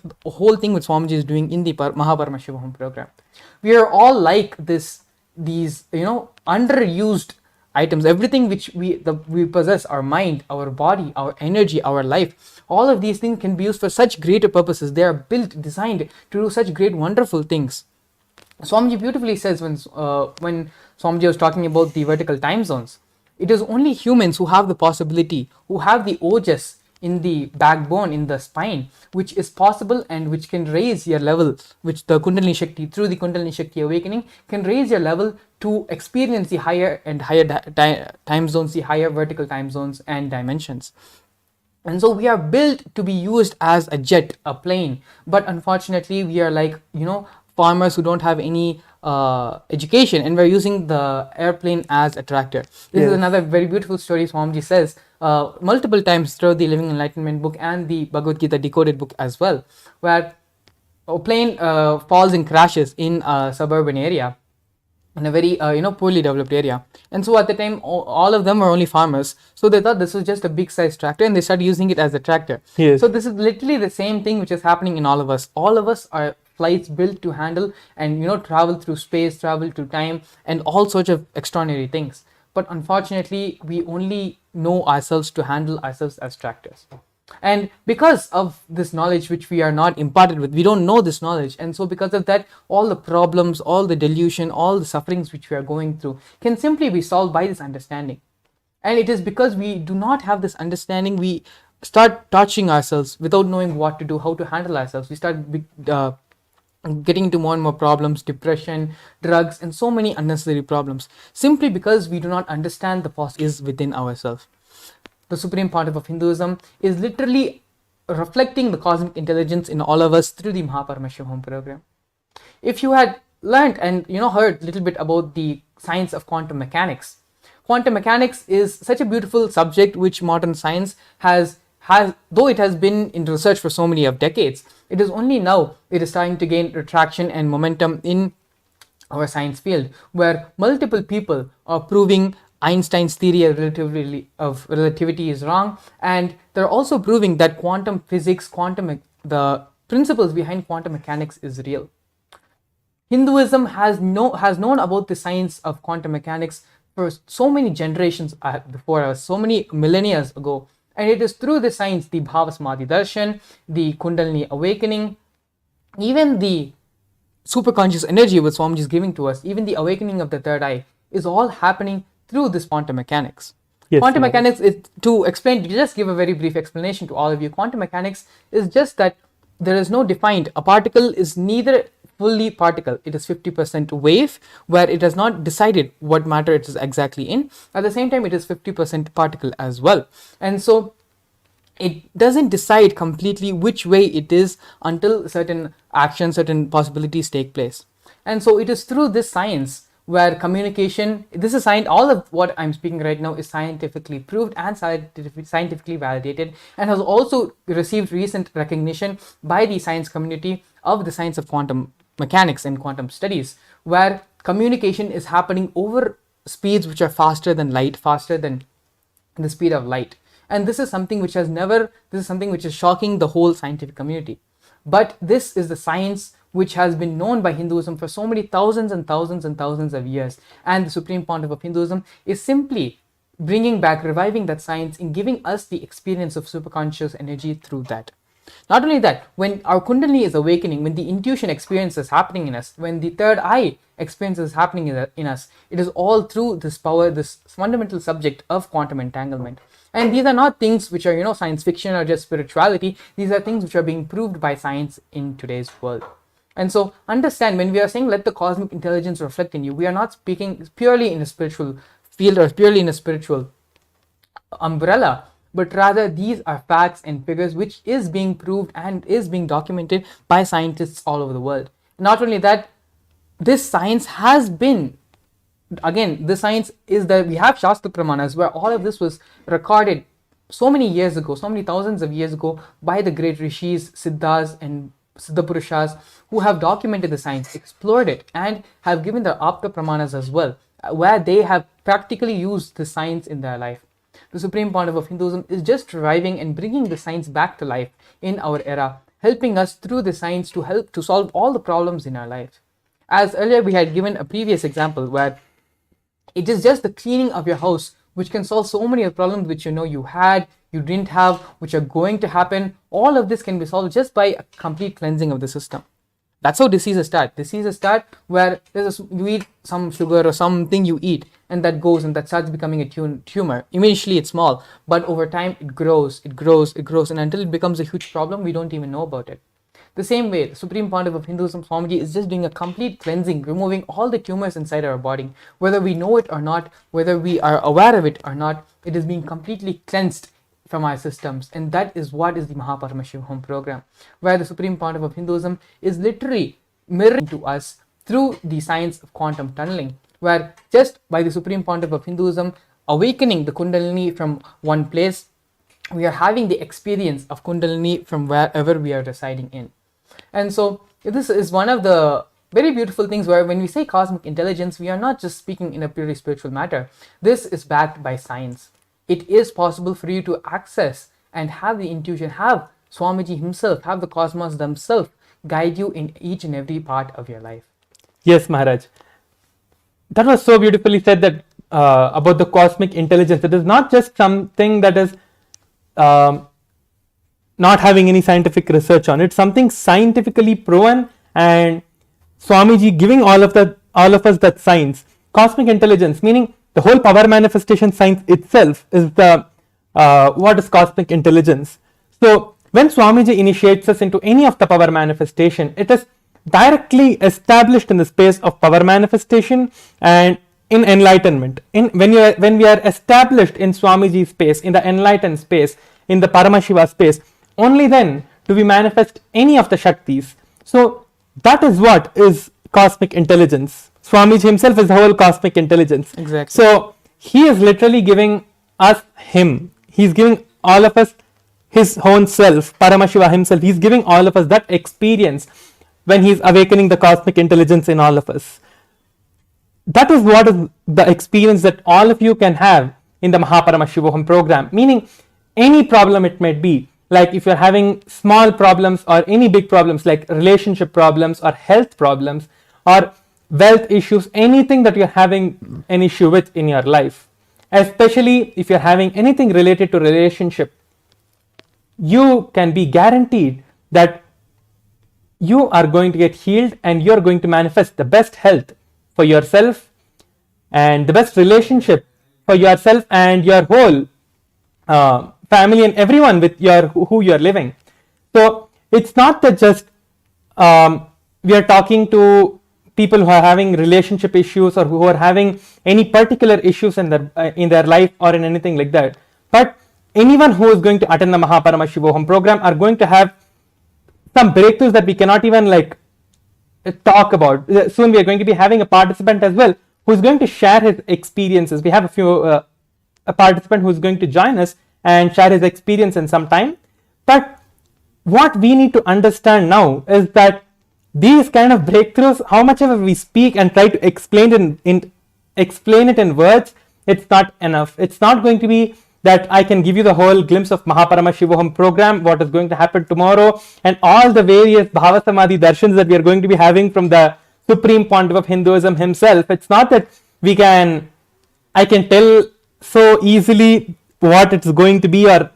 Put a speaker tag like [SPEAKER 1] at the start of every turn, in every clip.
[SPEAKER 1] the whole thing which Swamiji is doing in the Mahaparmashivam program. We are all like these underused items. Everything which we possess, our mind, our body, our energy, our life, all of these things can be used for such greater purposes. They are built, designed to do such great, wonderful things. Swamiji beautifully says when Swamiji was talking about the vertical time zones, it is only humans who have the possibility, who have the ojas in the backbone, in the spine, which is possible and which can raise your level, which the Kundalini Shakti, through the Kundalini Shakti awakening, can raise your level to experience the higher and higher time zones, the higher vertical time zones and dimensions. And so we are built to be used as a jet, a plane, but unfortunately we are like, farmers who don't have any education, and we're using the airplane as a tractor. This is another very beautiful story Swamiji says multiple times through the Living Enlightenment book and the Bhagavad Gita decoded book as well, where a plane falls and crashes in a suburban area, in a very poorly developed area. And so at the time all of them were only farmers, so they thought this was just a big size tractor and they started using it as a tractor. So this is literally the same thing which is happening in all of us. All of us are flights built to handle and travel through space, travel through time, and all sorts of extraordinary things. But unfortunately we only know ourselves to handle ourselves as tractors. And because of this knowledge which we are not imparted with, we don't know this knowledge, and so because of that, all the problems, all the delusion, all the sufferings which we are going through can simply be solved by this understanding. And it is because we do not have this understanding, we start torturing ourselves without knowing what to do, how to handle ourselves. We start getting into more and more problems, depression, drugs, and so many unnecessary problems, simply because we do not understand the possibilities within ourselves. The Supreme Pontiff of Hinduism is literally reflecting the cosmic intelligence in all of us through the Mahaparmashivam program. If you had learned and heard a little bit about the science of quantum mechanics is such a beautiful subject which modern science has though it has been in research for so many of decades, it is only now it is starting to gain traction and momentum in our science field, where multiple people are proving Einstein's theory of relativity is wrong, and they're also proving that quantum physics, the principles behind quantum mechanics is real. Hinduism has known about the science of quantum mechanics for so many generations before us, so many millennia ago. And it is through the science, the Bhavasamadhi Darshan, the Kundalini awakening, even the superconscious energy which Swamiji is giving to us, even the awakening of the third eye, is all happening through this quantum mechanics. Quantum mechanics is, to just give a very brief explanation to all of you, quantum mechanics is just that there is no defined, a particle is neither fully particle, it is 50% wave, where it has not decided what matter it is exactly in. At the same time, it is 50% particle as well, and so it doesn't decide completely which way it is until certain actions, certain possibilities take place. And so it is through this science where communication, this is science, all of what I'm speaking right now is scientifically proved and scientifically validated, and has also received recent recognition by the science community of the science of quantum mechanics and quantum studies, where communication is happening over speeds which are faster than light, faster than the speed of light. And this is something which is shocking the whole scientific community. But this is the science which has been known by Hinduism for so many thousands and thousands and thousands of years. And the Supreme Pontiff of Hinduism is simply bringing back, reviving that science in giving us the experience of superconscious energy through that. Not only that, when our Kundalini is awakening, when the intuition experience is happening in us, when the third eye experience is happening in us, it is all through this power, this fundamental subject of quantum entanglement. And these are not things which are, science fiction or just spirituality. These are things which are being proved by science in today's world. And so understand, when we are saying let the cosmic intelligence reflect in you, we are not speaking purely in a spiritual field or purely in a spiritual umbrella, but rather these are facts and figures which is being proved and is being documented by scientists all over the world. Not only that, this science has been, again, the science is that we have Shastra Pramanas where all of this was recorded so many years ago, so many thousands of years ago by the great rishis, siddhas and siddhapurushas who have documented the science, explored it, and have given their Apta Pramanas as well, where they have practically used the science in their life. The Supreme Pontiff of Hinduism is just reviving and bringing the science back to life in our era, helping us through the science to help to solve all the problems in our life. As earlier we had given a previous example where it is just the cleaning of your house which can solve so many of the problems which you had, you didn't have, which are going to happen. All of this can be solved just by a complete cleansing of the system. That's how diseases start. Diseases start where you eat some sugar or something you eat, and that goes and that starts becoming a tumor. Initially it's small, but over time it grows, and until it becomes a huge problem, we don't even know about it. The same way, the Supreme Pontiff of Hinduism, Swamiji, is just doing a complete cleansing, removing all the tumors inside our body. Whether we know it or not, whether we are aware of it or not, it is being completely cleansed from our systems. And that is what is the Paramashivam program, where the Supreme Pontiff of Hinduism is literally mirroring to us through the science of quantum tunneling, where just by the Supreme Pontiff of Hinduism awakening the Kundalini from one place, we are having the experience of Kundalini from wherever we are residing in. And so this is one of the very beautiful things where when we say cosmic intelligence, we are not just speaking in a purely spiritual matter. This is backed by science. It is possible for you to access and have the intuition, have Swamiji himself, have the cosmos themselves guide you in each and every part of your life.
[SPEAKER 2] Yes, Maharaj. That was so beautifully said that about the cosmic intelligence. It is not just something that is not having any scientific research on it. Something scientifically proven, and Swamiji giving all of us that science. Cosmic intelligence, meaning the whole power manifestation science itself is the what is cosmic intelligence. So when Swamiji initiates us into any of the power manifestation, it is directly established in the space of power manifestation and in enlightenment. When we are established in Swamiji's space, in the enlightened space, in the Paramashiva space, only then do we manifest any of the Shaktis. So that is what is cosmic intelligence. Swamiji himself is the whole cosmic intelligence.
[SPEAKER 1] Exactly.
[SPEAKER 2] So he is literally giving us him. He's giving all of us his own self, Paramashiva himself. He's giving all of us that experience when he's awakening the cosmic intelligence in all of us. That is what is the experience that all of you can have in the Paramashivam program. Meaning any problem it might be, like if you're having small problems or any big problems like relationship problems or health problems or wealth issues, anything that you're having an issue with in your life, especially if you're having anything related to relationship, you can be guaranteed that you are going to get healed and you're going to manifest the best health for yourself and the best relationship for yourself and your whole family and everyone with who you're living. So it's not that just we are talking to people who are having relationship issues or who are having any particular issues in their life or in anything like that, but anyone who is going to attend the Paramashivam program are going to have some breakthroughs that we cannot even talk about. Soon we are going to be having a participant as well who is going to share his experiences. We have a participant who is going to join us and share his experience in some time. But what we need to understand now is that these kind of breakthroughs, how much ever we speak and try to explain it in words, it's not enough. It's not going to be that I can give you the whole glimpse of Paramashivam program, what is going to happen tomorrow, and all the various Bhava Samadhi darshans that we are going to be having from the Supreme Pontiff of Hinduism himself. It's not that I can tell so easily what it's going to be or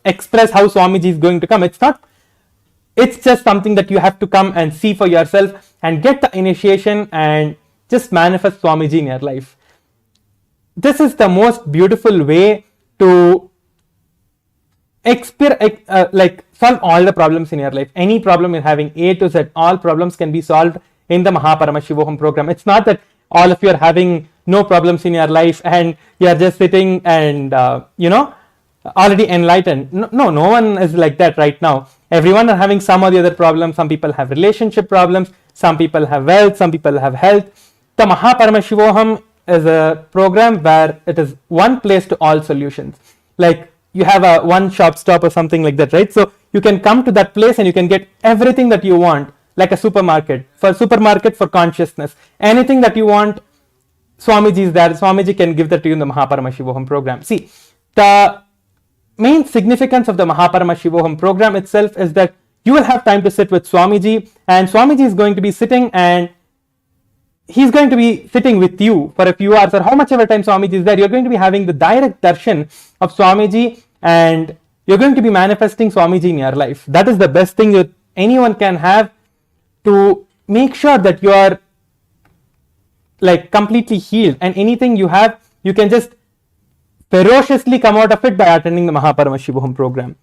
[SPEAKER 2] express how Swamiji is going to come. It's not. It's just something that you have to come and see for yourself and get the initiation and just manifest Swamiji in your life. This is the most beautiful way to solve all the problems in your life. Any problem you're having, A to Z, all problems can be solved in the Paramashivam program. It's not that all of you are having no problems in your life and you're just sitting and already enlightened. No one is like that right now. Everyone are having some or the other problems. Some people have relationship problems, some people have wealth, some people have health. The Paramashivam is a program where it is one place to all solutions. Like you have a one shop stop or something like that, right? So you can come to that place and you can get everything that you want, like a supermarket for consciousness. Anything that you want, Swamiji is there. Swamiji can give that to you in the Paramashivam program. See, the main significance of the Paramashivam program itself is that you will have time to sit with Swamiji, and Swamiji is going to be sitting, and he's going to be sitting with you for a few hours, or how much ever time Swamiji is there. You're going to be having the direct darshan of Swamiji, and you're going to be manifesting Swamiji in your life. That is the best thing that anyone can have to make sure that you are like completely healed, and anything you have, you can just ferociously come out of it by attending the Paramashivam program.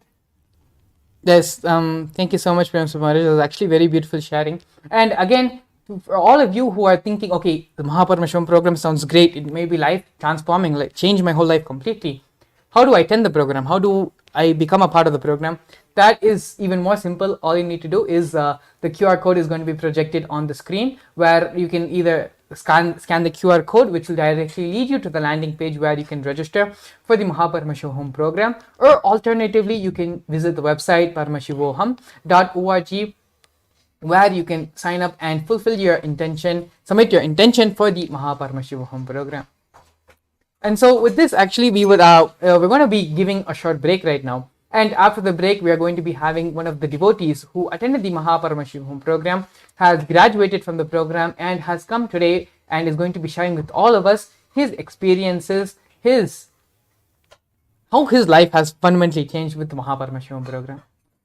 [SPEAKER 1] Yes, thank you so much, Prem Sumaraj. It was actually very beautiful sharing. And again, for all of you who are thinking, okay, the Paramashivam program sounds great, it may be life transforming, like change my whole life completely. How do I attend the program? How do I become a part of the program? That is even more simple. All you need to do is the QR code is going to be projected on the screen, where you can either scan the QR code, which will directly lead you to the landing page where you can register for the Paramashivam program, or alternatively you can visit the website paramashivoham.org, where you can sign up and fulfill your intention, submit your intention for the Paramashivam program. And so with this, actually, we're going to be giving a short break right now. And after the break, we are going to be having one of the devotees who attended the Paramashivam program, has graduated from the program, and has come today and is going to be sharing with all of us his experiences, how his life has fundamentally changed with the Paramashivam program.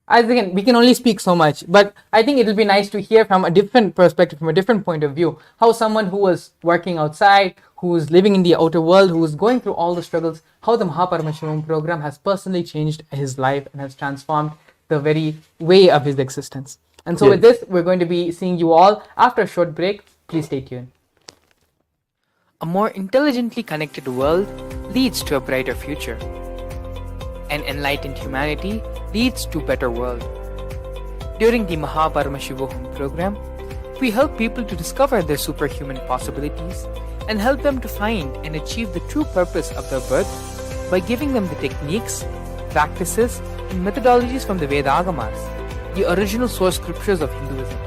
[SPEAKER 1] As again, we can only speak so much, but I think it will be nice to hear from a different perspective, from a different point of view, how someone who was working outside, who is living in the outer world, who is going through all the struggles, how the Paramashivam program has personally changed his life and has transformed the very way of his existence. And so with this, we're going to be seeing you all after a short break. Please stay tuned. A more intelligently connected world leads to a brighter future. An enlightened humanity leads to a better world. During the Paramashivam program, we help people to discover their superhuman possibilities and help them to find and achieve the true purpose of their birth by giving them the techniques, practices, and methodologies from the Vedagamas, the original source scriptures of Hinduism.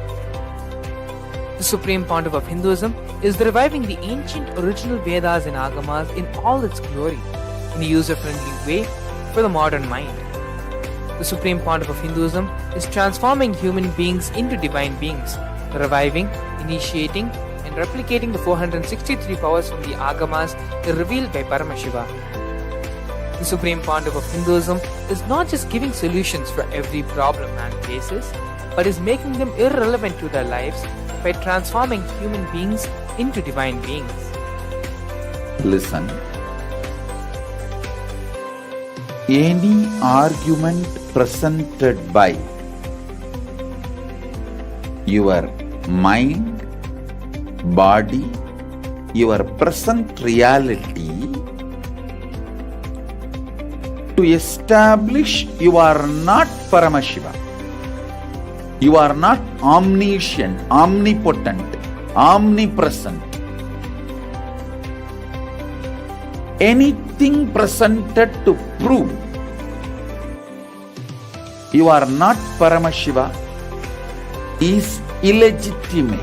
[SPEAKER 1] The Supreme Pontiff of Hinduism is reviving the ancient original Vedas and Agamas in all its glory, in a user-friendly way for the modern mind. The Supreme Pontiff of Hinduism is transforming human beings into divine beings, reviving, initiating, and replicating the 463 powers from the Agamas revealed by Paramashiva. The Supreme Pontiff of Hinduism is not just giving solutions for every problem man faces, but is making them irrelevant to their lives by transforming human beings into divine beings.
[SPEAKER 3] Listen. Any argument presented by your mind, body, your present reality to establish you are not Paramashiva, you are not omniscient, omnipotent, omnipresent. Anything presented to prove you are not Paramashiva is illegitimate.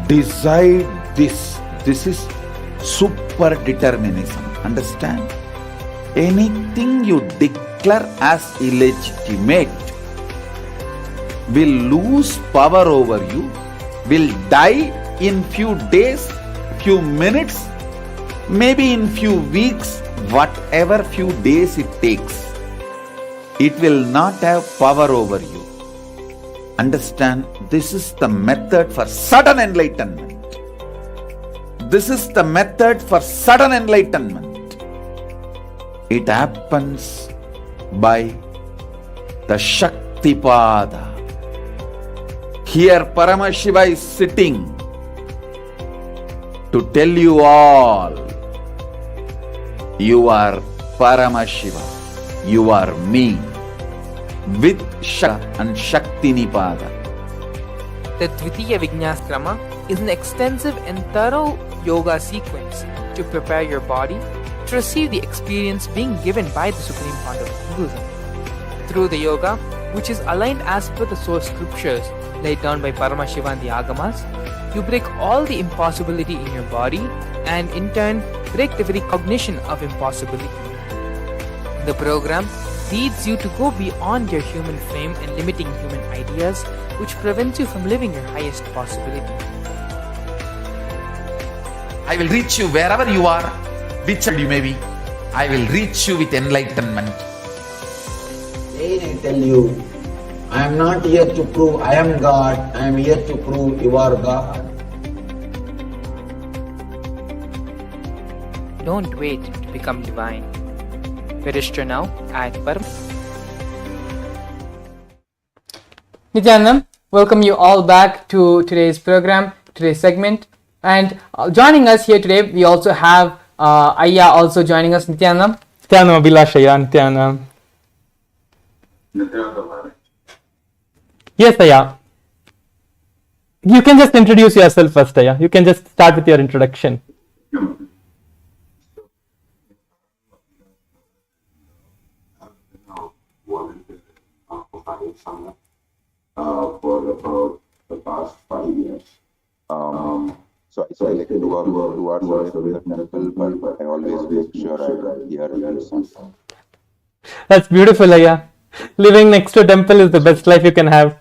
[SPEAKER 3] Decide this. This is super determinism. Understand? Anything you declare as illegitimate will lose power over you, will die in few days, few minutes, maybe in few weeks, whatever few days it takes. It will not have power over you. Understand, this is the method for sudden enlightenment. This is the method for sudden enlightenment. It happens by the Shaktipada. Here Paramashiva is sitting to tell you all, you are Paramashiva, you are me, with Shakti and Shakti Nipada.
[SPEAKER 1] The Dvitiya Vijnaskrama is an extensive and thorough yoga sequence to prepare your body to receive the experience being given by the Supreme Pontiff of Hinduism. Through the yoga, which is aligned as per the source scriptures laid down by Paramashiva and the Agamas, you break all the impossibility in your body and in turn break the very cognition of impossibility. In the program, leads you to go beyond your human frame and limiting human ideas, which prevents you from living your highest possibility.
[SPEAKER 3] I will reach you wherever you are, whichever you may be. I will reach you with enlightenment.
[SPEAKER 4] I tell you, I am not here to prove I am God, I am here to prove you are God.
[SPEAKER 1] Don't wait to become divine. Register now at Nithyananda, welcome you all back to today's program, today's segment. And joining us here today, we also have Ayya also joining us, Nithyananda.
[SPEAKER 2] Nithyanam Abhilashaya, Nithyanam. Yes, Ayya. You can just introduce yourself first, Ayya. You can just start with your introduction.
[SPEAKER 5] For about the past 5 years. So I like to go towards the temple, but I always make sure I hear and listen.
[SPEAKER 2] That's beautiful, Ayya. Living next to a temple is the best life you can have.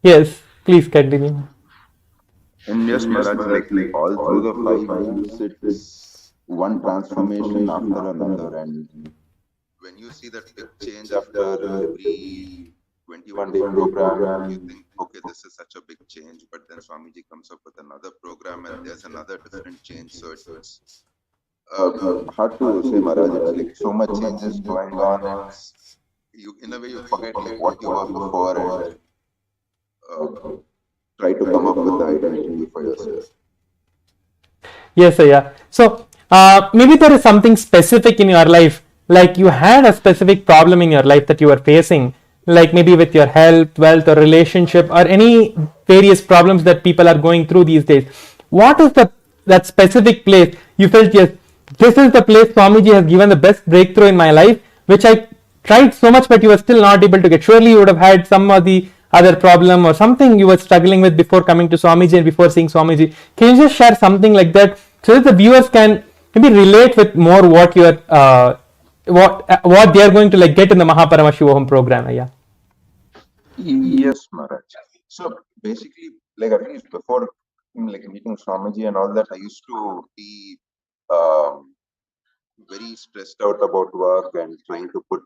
[SPEAKER 2] Yes, please continue.
[SPEAKER 5] And yes, Maharaj, like all through the 5 years, it's one transformation after another. And when you see that big change after every 21-day program, you think, okay, this is such a big change, but then Swamiji comes up with another program and there's another different change. So it's hard to say, Maharaj. It's like so much changes going on. You, in a way, you forget like what you were before and try to come up with the identity for yourself.
[SPEAKER 2] Yes, Ayya. So, maybe there is something specific in your life, like you had a specific problem in your life that you were facing, like maybe with your health, wealth, or relationship, or any various problems that people are going through these days. What is that specific place you felt, yes, this is the place Swamiji has given the best breakthrough in my life, which I tried so much, but you were still not able to get. Surely you would have had some of the other problem or something you were struggling with before coming to Swamiji and before seeing Swamiji. Can you just share something like that so that the viewers can maybe relate with more what you are, what they are going to like get in the Paramashivam program? Ayya.
[SPEAKER 5] Yes, Maharaj. So basically, like at least before like meeting Swamiji and all that, I used to be very stressed out about work and trying to put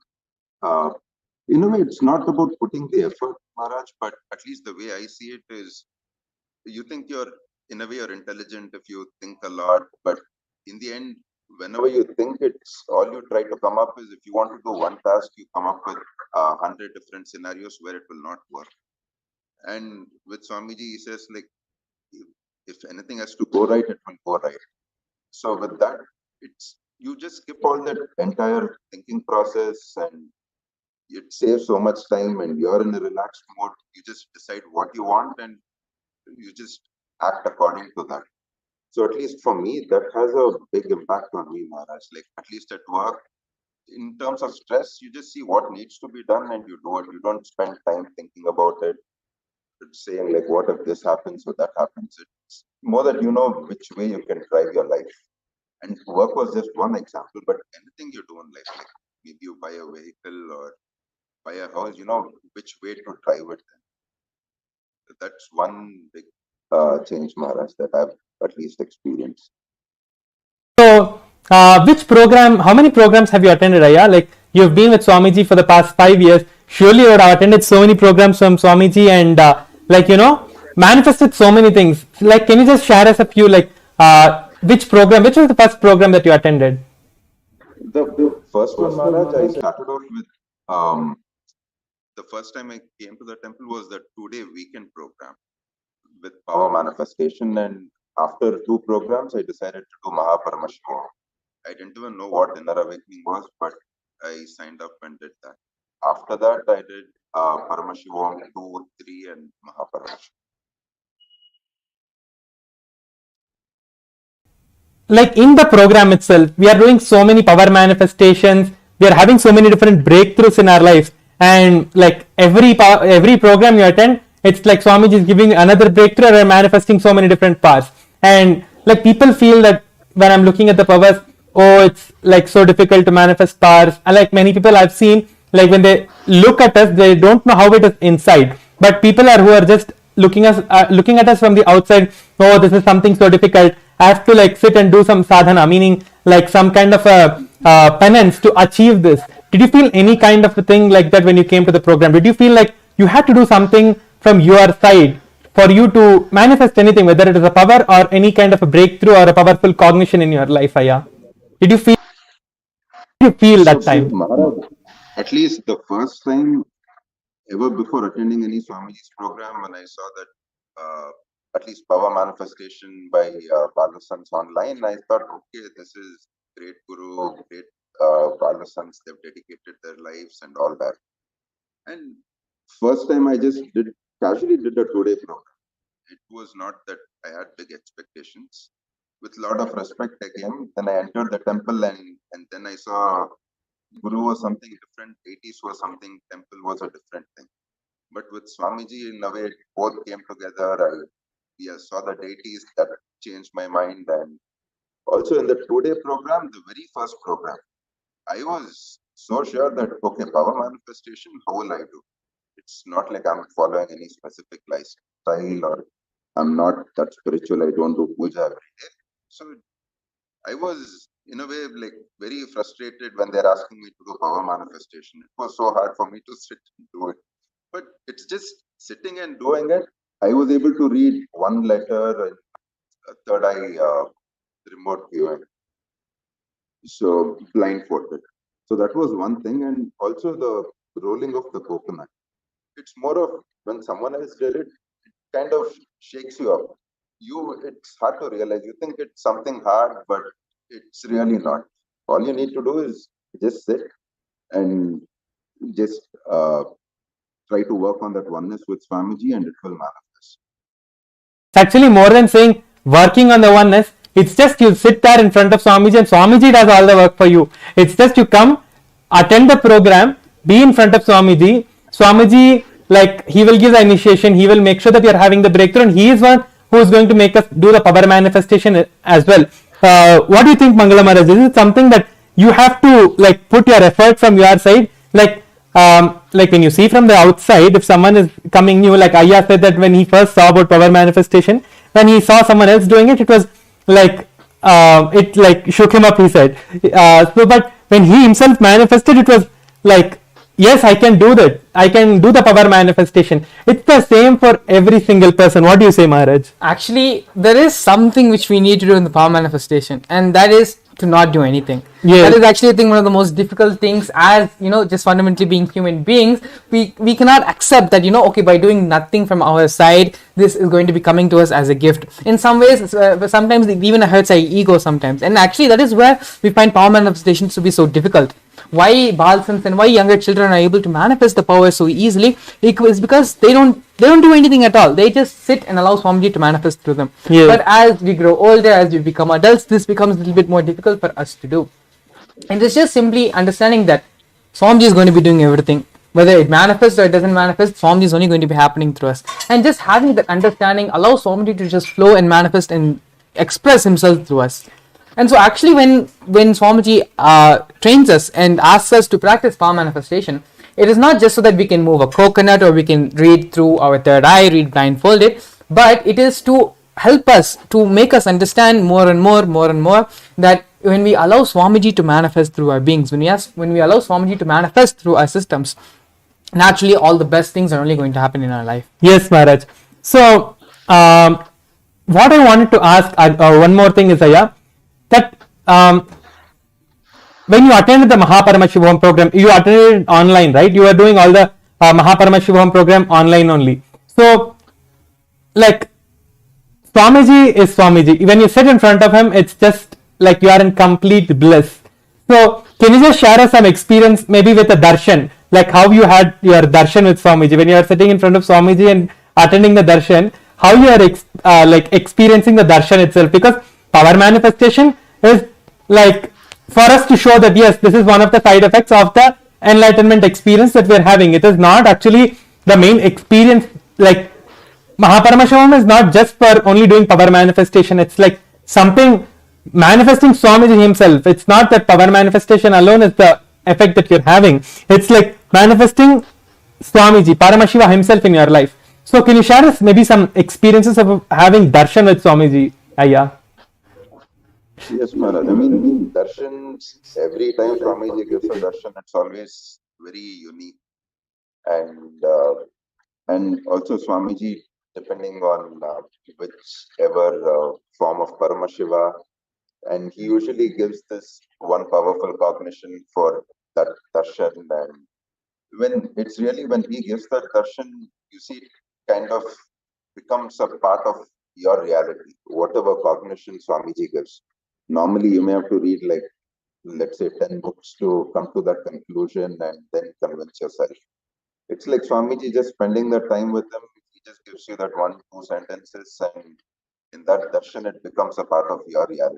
[SPEAKER 5] in a way, it's not about putting the effort, Maharaj, but at least the way I see it is you think in a way, you're intelligent if you think a lot, but in the end, whenever you think it's all you try to come up is if you want to do one task, you come up with 100 different scenarios where it will not work. And with Swamiji, he says, like, if anything has to go right, it will go right. So with that, it's you just skip all that entire thinking process and it saves so much time and you're in a relaxed mode. You just decide what you want and you just act according to that. So at least for me, that has a big impact on me, Maharaj. Like at least at work, in terms of stress, you just see what needs to be done and you do it. You don't spend time thinking about it, saying like, what if this happens or that happens? It's more that you know which way you can drive your life. And work was just one example, but anything you do in life, like maybe you buy a vehicle or buy a house, you know which way to drive it. That's one big change, Maharaj, that I've at least experienced.
[SPEAKER 2] So, which program, how many programs have you attended, Ayya? Like, you've been with Swamiji for the past 5 years. Surely you would have attended so many programs from Swamiji and, manifested so many things. Like, can you just share us a few, like, which was the first program that you attended?
[SPEAKER 5] The first one, Maharaj, I started off with, the first time I came to the temple was the 2-day weekend program with power manifestation. And after 2 programs, I decided to do Paramashivam. I didn't even know what inner awakening was, but I signed up and did that. After that, I did Paramashivam 2, 3 and Paramashivam.
[SPEAKER 2] Like in the program itself, we are doing so many power manifestations. We are having so many different breakthroughs in our life. And like every program you attend, it's like Swamiji is giving another breakthrough and manifesting so many different paths. And like people feel that when I'm looking at the powers, oh, it's like so difficult to manifest powers. And like many people I've seen, like when they look at us, they don't know how it is inside. But people are who are just looking at us from the outside. Oh, this is something so difficult. I have to like sit and do some sadhana, meaning like some kind of a penance to achieve this. Did you feel any kind of a thing like that when you came to the program? Did you feel like you had to do something from your side for you to manifest anything, whether it is a power or any kind of a breakthrough or a powerful cognition in your life, Aya? Did you feel
[SPEAKER 5] So
[SPEAKER 2] that
[SPEAKER 5] see,
[SPEAKER 2] time?
[SPEAKER 5] Maharaj, at least the first time ever before attending any Swamiji's program, when I saw that at least power manifestation by Balasans online, I thought, okay, this is great Guru, great Balasans, they've dedicated their lives and all that. And first time I just casually did a 2-day program. It was not that I had big expectations. With a lot of respect I came, then I entered the temple and then I saw Guru was something different, deities was something, temple was a different thing. But with Swamiji, in a way, both came together. I saw the deities, that changed my mind. And also in the 2-day program, the very first program, I was so sure that, okay, power manifestation, how will I do? It's not like I'm following any specific lifestyle or I'm not that spiritual, I don't do puja every day. So I was, in a way, like very frustrated when they're asking me to do power manifestation. It was so hard for me to sit and do it. But it's just sitting and doing it. I was able to read one letter and third eye remote viewing. So blindfolded. So that was one thing. And also the rolling of the coconut. It's more of when someone else did it, it kind of shakes you up. It's hard to realize. You think it's something hard, but it's really not. All you need to do is just sit and just try to work on that oneness with Swamiji and it will manifest.
[SPEAKER 2] It's actually more than saying working on the oneness. It's just you sit there in front of Swamiji and Swamiji does all the work for you. It's just you come, attend the program, be in front of Swamiji. Swamiji, like he will give the initiation, he will make sure that you're having the breakthrough, and he is one who is going to make us do the power manifestation as well. What do you think, Mangala Maharaj? Is it something that you have to like put your effort from your side? Like when you see from the outside, if someone is coming new, like Aya said that when he first saw about power manifestation, when he saw someone else doing it, it was like it like shook him up, he said. But when he himself manifested, it was like, yes, I can do that. I can do the power manifestation. It's the same for every single person. What do you say, Maharaj?
[SPEAKER 1] Actually, there is something which we need to do in the power manifestation, and that is to not do anything.
[SPEAKER 2] Yes.
[SPEAKER 1] That is actually, I think, one of the most difficult things. As you know, just fundamentally being human beings, we cannot accept that, you know, okay, by doing nothing from our side, this is going to be coming to us as a gift. In some ways, sometimes it even hurts our ego sometimes, and actually that is where we find power manifestations to be so difficult. Why Balsams and why younger children are able to manifest the power so easily is because they don't do anything at all. They just sit and allow Swamiji to manifest through them.
[SPEAKER 2] Yeah.
[SPEAKER 1] But as we grow older, as we become adults, this becomes a little bit more difficult for us to do. And it's just simply understanding that Swamiji is going to be doing everything. Whether it manifests or it doesn't manifest, Swamiji is only going to be happening through us. And just having that understanding allows Swamiji to just flow and manifest and express himself through us. And so actually when Swamiji trains us and asks us to practice power manifestation, it is not just so that we can move a coconut or we can read through our third eye, read blindfolded, but it is to help us, to make us understand more and more that when we allow Swamiji to manifest through our beings, when we allow Swamiji to manifest through our systems, naturally all the best things are only going to happen in our life.
[SPEAKER 2] Yes, Maharaj. So, what I wanted to ask, one more thing is, Aya, that when you attended the Paramashivam program, you attended online, right? You were doing all the Paramashivam program online only. So, like, Swamiji is Swamiji. When you sit in front of him, it's just like you are in complete bliss. So, can you just share us some experience, maybe with a darshan, like how you had your darshan with Swamiji, when you are sitting in front of Swamiji and attending the darshan, how you are like experiencing the darshan itself? Because power manifestation is like for us to show that yes, this is one of the side effects of the enlightenment experience that we are having. It is not actually the main experience. Like Paramashivam is not just for only doing power manifestation. It's like something manifesting Swamiji himself. It's not that power manifestation alone is the effect that you're having. It's like manifesting Swamiji, Paramashiva himself in your life. So can you share us maybe some experiences of having darshan with Swamiji, Ayya?
[SPEAKER 5] Yes, Maharaj. I mean, darshans, every time Swamiji gives a darshan, it's always very unique. And also Swamiji, depending on whichever form of Paramashiva, and he usually gives this one powerful cognition for that darshan. And when he gives that darshan, you see it kind of becomes a part of your reality, whatever cognition Swamiji gives. Normally, you may have to read, like, let's say, 10 books to come to that conclusion and then convince yourself. It's like Swamiji just spending that time with them. He just gives you that one, two sentences, and in that darshan, it becomes a part of your reality.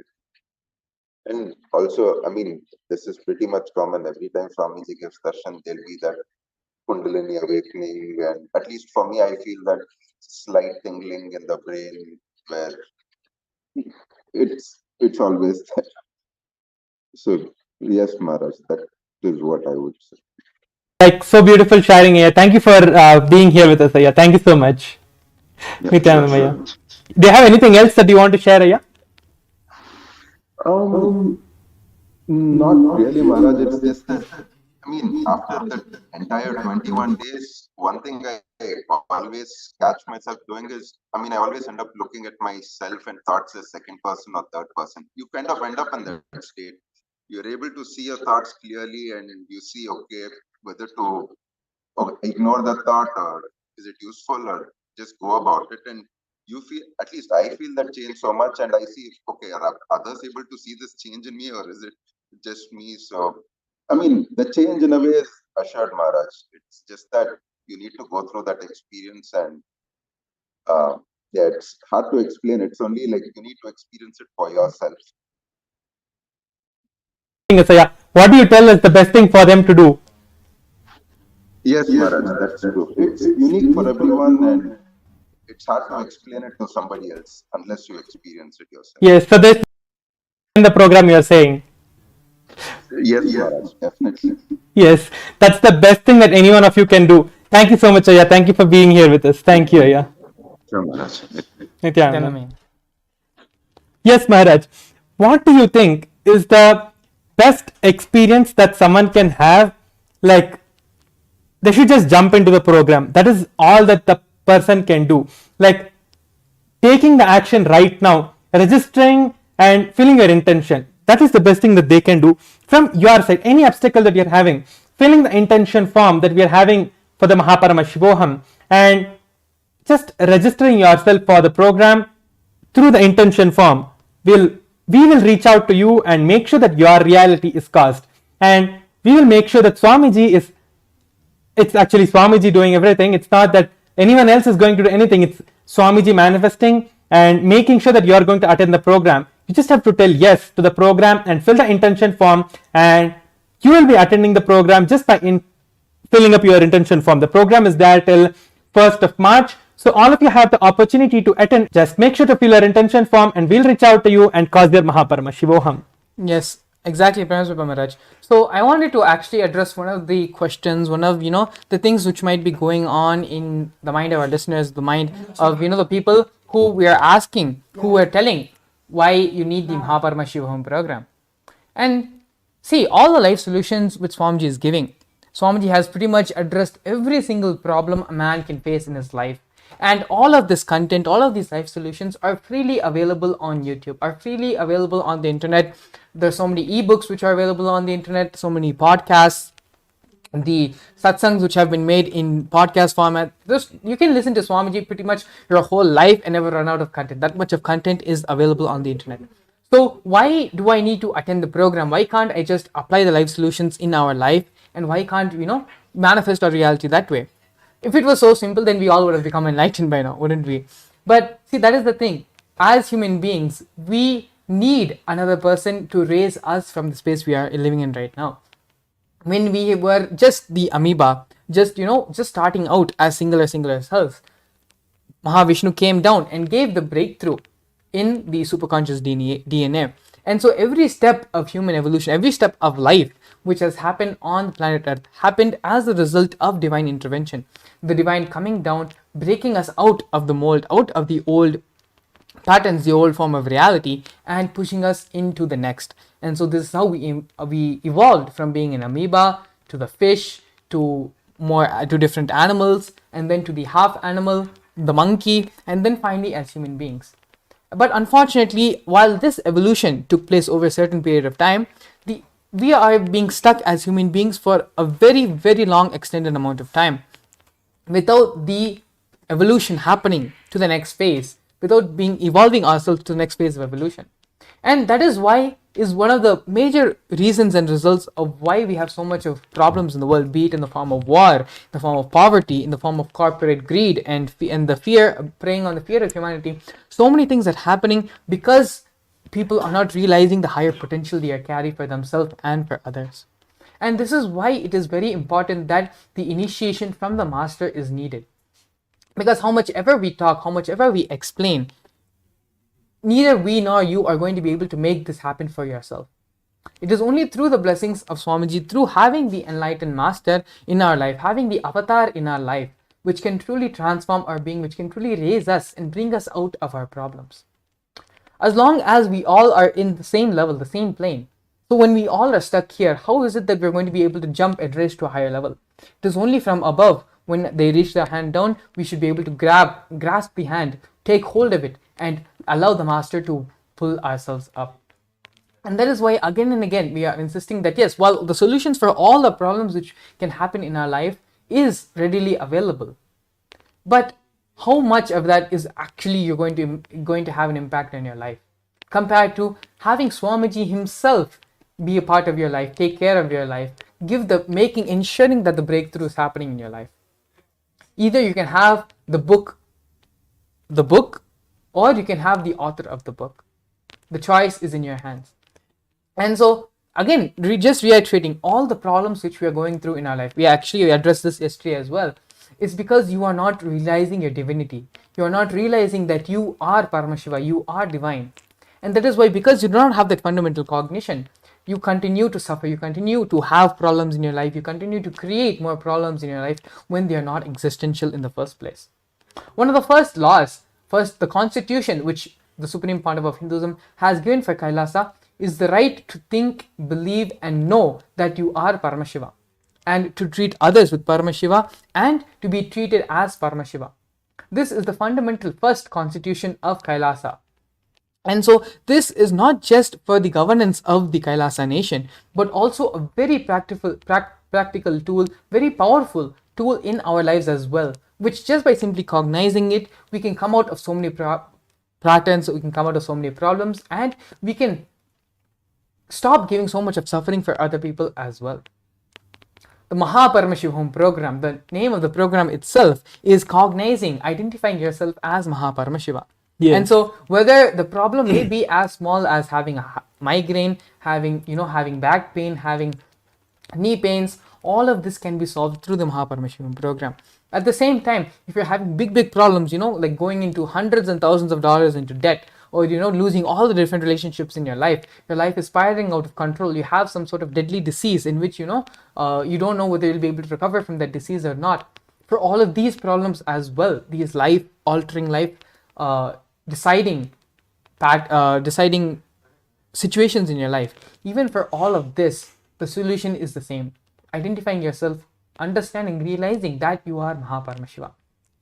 [SPEAKER 5] And also, I mean, this is pretty much common. Every time Swamiji gives darshan, there'll be that Kundalini awakening, and at least for me, I feel that slight tingling in the brain where it's always there. So yes, Maharaj, that is what I would say.
[SPEAKER 2] Like, so beautiful sharing, Ayya. Thank you for being here with us, Ayya. Thank you so much.
[SPEAKER 5] Yeah,
[SPEAKER 2] Nithyananda,
[SPEAKER 5] sure,
[SPEAKER 2] Ayya. Do you have anything else that you want to share, Ayya?
[SPEAKER 5] Not really, Maharaj. It's just that, I mean, after that entire 21 days, one thing I always catch myself doing is, I mean, I always end up looking at myself and thoughts as second person or third person. You kind of end up in that state. You're able to see your thoughts clearly, and you see, okay, whether to ignore the thought, or is it useful, or just go about it. And you feel, at least I feel that change so much, and I see, okay, are others able to see this change in me, or is it just me? So, I mean, the change in a way is assured, Maharaj. It's just that you need to go through that experience, and yeah, it's hard to explain. It's only like you need to experience it for yourself.
[SPEAKER 2] Ayya, what do you tell is the best thing for them to do?
[SPEAKER 5] Yes, Maharaj, that's true. It's unique for everyone, and it's hard to explain it to somebody else unless you experience it yourself.
[SPEAKER 2] Yes, so this in the program you are saying.
[SPEAKER 5] Yes, Maharaj, definitely.
[SPEAKER 2] Yes, that's the best thing that any one of you can do. Thank you so much, Ayya. Thank you for being here with us. Thank you, Ayya.
[SPEAKER 5] Sure, Maharaj.
[SPEAKER 2] Nithyananda.
[SPEAKER 1] Tell me.
[SPEAKER 2] Yes, Maharaj. What do you think is the best experience that someone can have? Like, they should just jump into the program. That is all that the person can do. Like, taking the action right now, registering and filling your intention. That is the best thing that they can do from your side. Any obstacle that you're having, filling the intention form that we are having for the Mahaparamashivoham, and just registering yourself for the program through the intention form. We will reach out to you and make sure that your reality is caused, and we will make sure that Swamiji is, it's actually Swamiji doing everything. It's not that anyone else is going to do anything. It's Swamiji manifesting and making sure that you are going to attend the program. You just have to tell yes to the program and fill the intention form, and you will be attending the program just by filling up your intention form. The program is there till 1st of March. So all of you have the opportunity to attend. Just make sure to fill your intention form, and we'll reach out to you and cause your Mahaparamashivoham.
[SPEAKER 1] Yes, exactly, Paramashivam Maharaj. So I wanted to actually address one of the questions, one of the things which might be going on in the mind of our listeners, the mind of the people who we are asking, who we are telling why you need the Mahaparamashivam program. And see, all the life solutions which Swamiji is giving, Swamiji has pretty much addressed every single problem a man can face in his life. And all of this content, all of these life solutions are freely available on YouTube, are freely available on the internet. There's so many ebooks which are available on the internet, so many podcasts, the satsangs which have been made in podcast format. You can listen to Swamiji pretty much your whole life and never run out of content. That much of content is available on the internet. So why do I need to attend the program? Why can't I just apply the life solutions in our life? And why can't manifest our reality that way? If it was so simple, then we all would have become enlightened by now, wouldn't we? But see, that is the thing. As human beings, we need another person to raise us from the space we are living in right now. When we were just the amoeba, just starting out as singular cells, Mahavishnu came down and gave the breakthrough in the superconscious DNA. And so every step of human evolution, every step of life which has happened on planet Earth happened as a result of divine intervention. The divine coming down, breaking us out of the mold, out of the old patterns, the old form of reality, and pushing us into the next. And so this is how we evolved from being an amoeba to the fish to to different animals, and then to the half animal, the monkey, and then finally as human beings. But unfortunately, while this evolution took place over a certain period of time, we are being stuck as human beings for a very, very long extended amount of time without the evolution happening to the next phase, without evolving ourselves to the next phase of evolution. And that is one of the major reasons and results of why we have so much of problems in the world, be it in the form of war, in the form of poverty, in the form of corporate greed, and the fear, preying on the fear of humanity. So many things are happening because people are not realizing the higher potential they carry for themselves and for others. And this is why it is very important that the initiation from the master is needed. Because how much ever we talk, how much ever we explain, neither we nor you are going to be able to make this happen for yourself. It is only through the blessings of Swamiji, through having the enlightened master in our life, having the avatar in our life, which can truly transform our being, which can truly raise us and bring us out of our problems. As long as we all are in the same level, the same plane. So when we all are stuck here, how is it that we're going to be able to jump and raise to a higher level? It is only from above. When they reach their hand down, we should be able to grasp the hand, take hold of it, and allow the master to pull ourselves up. And that is why again and again we are insisting that yes, while the solutions for all the problems which can happen in our life is readily available, but how much of that is actually you're going to have an impact on your life, compared to having Swamiji himself be a part of your life, take care of your life, ensuring that the breakthrough is happening in your life. Either you can have the book, or you can have the author of the book. The choice is in your hands. And so again, just reiterating all the problems which we are going through in our life, we actually addressed this yesterday as well. It's because you are not realizing your divinity. You are not realizing that you are Paramashiva, you are divine. And that is why, because you do not have that fundamental cognition, you continue to suffer, you continue to have problems in your life, you continue to create more problems in your life when they are not existential in the first place. One of the first laws, the constitution which the Supreme Pandava of Hinduism has given for Kailasa is the right to think, believe and know that you are Paramashiva, and to treat others with Paramashiva and to be treated as Paramashiva. This is the fundamental first constitution of Kailasa. And so this is not just for the governance of the Kailasa nation, but also a very practical tool, very powerful tool in our lives as well, which just by simply cognizing it, we can come out of so many patterns, we can come out of so many problems, and we can stop giving so much of suffering for other people as well. The Paramashivam program, the name of the program itself is identifying yourself as Paramashiva. Yes. And so whether the problem may be as small as having a migraine, having back pain, having knee pains, all of this can be solved through the Paramashivam program. At the same time, if you're having big problems, like going into hundreds and thousands of dollars into debt, or losing all the different relationships in your life is spiraling out of control, you have some sort of deadly disease in which you don't know whether you'll be able to recover from that disease or not. For all of these problems as well, these life altering, life deciding situations in your life, even for all of this, the solution is the same: identifying yourself, understanding, realizing that you are Paramashiva.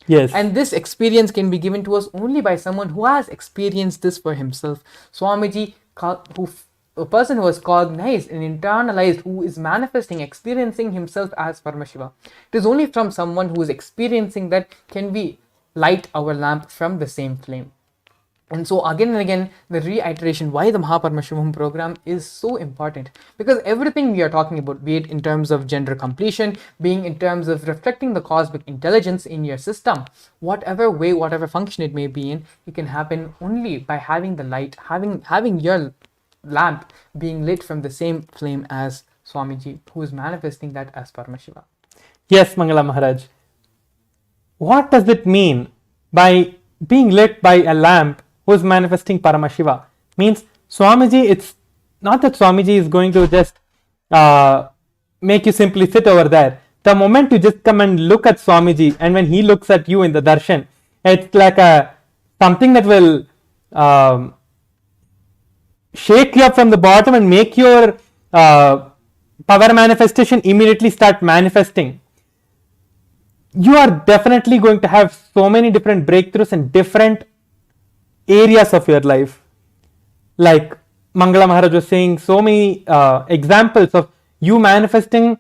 [SPEAKER 2] Yes.
[SPEAKER 1] And this experience can be given to us only by someone who has experienced this for himself. Swamiji, a person who has cognized and internalized, who is manifesting, experiencing himself as Paramashiva. It is only from someone who is experiencing that can we light our lamp from the same flame. And so again and again, the reiteration why the Paramashivam program is so important, because everything we are talking about, be it in terms of gender completion, being in terms of reflecting the cosmic intelligence in your system, whatever way, whatever function it may be in, it can happen only by having the light, having your lamp being lit from the same flame as Swamiji, who is manifesting that as Paramashiva.
[SPEAKER 2] Yes, Mangala Maharaj. What does it mean by being lit by a lamp who is manifesting Paramashiva? Means Swamiji, it's not that Swamiji is going to just make you simply sit over there. The moment you just come and look at Swamiji, and when he looks at you in the darshan, it's like something that will shake you up from the bottom and make your power manifestation immediately start manifesting. You are definitely going to have so many different breakthroughs in different areas of your life. Like Mangala Maharaj was saying, so many examples of you manifesting